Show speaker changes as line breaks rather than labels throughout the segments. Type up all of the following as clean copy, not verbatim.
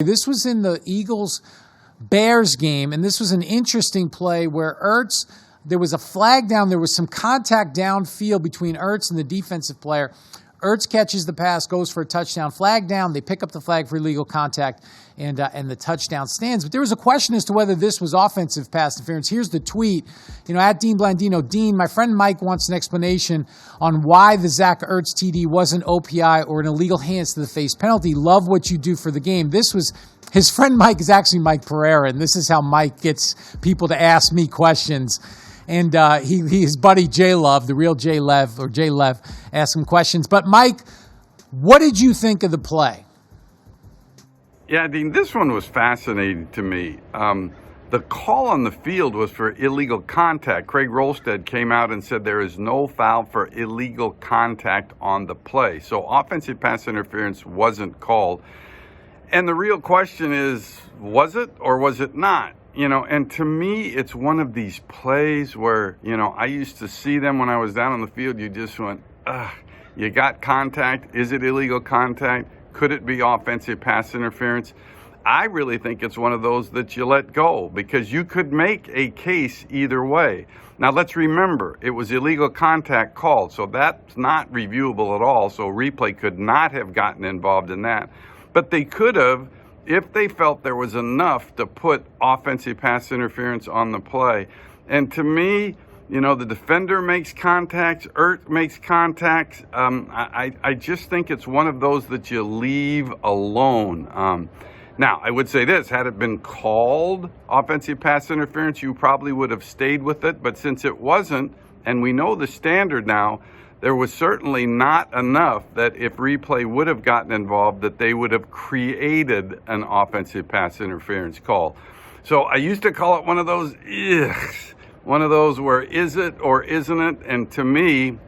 This was in the Eagles-Bears game, and this was an interesting play where Ertz, there was a flag down. There was some contact downfield between Ertz and the defensive player. Ertz catches the pass, goes for a touchdown, flag down. They pick up the flag for illegal contact, and the touchdown stands. But there was a question as to whether this was offensive pass interference. Here's the tweet, at Dean Blandino. Dean, my friend Mike wants an explanation on why the Zach Ertz TD wasn't OPI or an illegal hands to the face penalty. Love what you do for the game. This was, his friend Mike is actually Mike Pereira, and this is how Mike gets people to ask me questions. And his buddy J Love, the real J Lev, asked him questions. But Mike, what did you think of the play?
Yeah, Dean, this one was fascinating to me. The call on the field was for illegal contact. Craig Rolstead came out and said there is no foul for illegal contact on the play. So offensive pass interference wasn't called. And the real question is, was it or was it not? And to me, it's one of these plays where, I used to see them when I was down on the field. You just went, you got contact. Is it illegal contact? Could it be offensive pass interference? I really think it's one of those that you let go because you could make a case either way. Now, let's remember, it was illegal contact called, so that's not reviewable at all. So replay could not have gotten involved in that. But they could have, if they felt there was enough to put offensive pass interference on the play. And to me, the defender makes contacts, Ertz makes contacts. I just think it's one of those that you leave alone. Now, I would say this, had it been called offensive pass interference, you probably would have stayed with it. But since it wasn't, and we know the standard now, there was certainly not enough that if replay would have gotten involved, that they would have created an offensive pass interference call. So I used to call it one of those, one of those where is it or isn't it? And to me,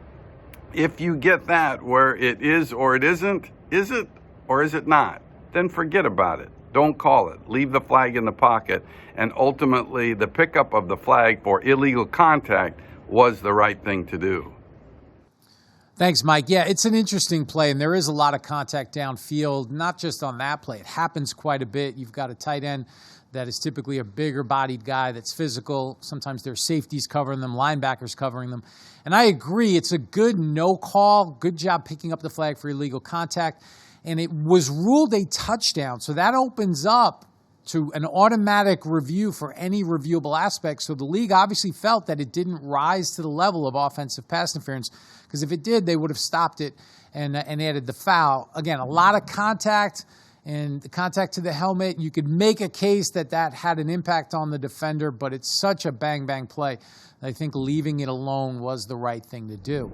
if you get that where it is or it isn't, is it or is it not? Then forget about it. Don't call it. Leave the flag in the pocket. And ultimately, the pickup of the flag for illegal contact was the right thing to do.
Thanks, Mike. Yeah, it's an interesting play, and there is a lot of contact downfield, not just on that play. It happens quite a bit. You've got a tight end that is typically a bigger-bodied guy that's physical. Sometimes there's safeties covering them, linebackers covering them. And I agree, it's a good no call. Good job picking up the flag for illegal contact. And it was ruled a touchdown, so that opens up to an automatic review for any reviewable aspect. So the league obviously felt that it didn't rise to the level of offensive pass interference, because if it did, they would have stopped it and added the foul. Again, a lot of contact and the contact to the helmet. You could make a case that had an impact on the defender, but it's such a bang-bang play. I think leaving it alone was the right thing to do.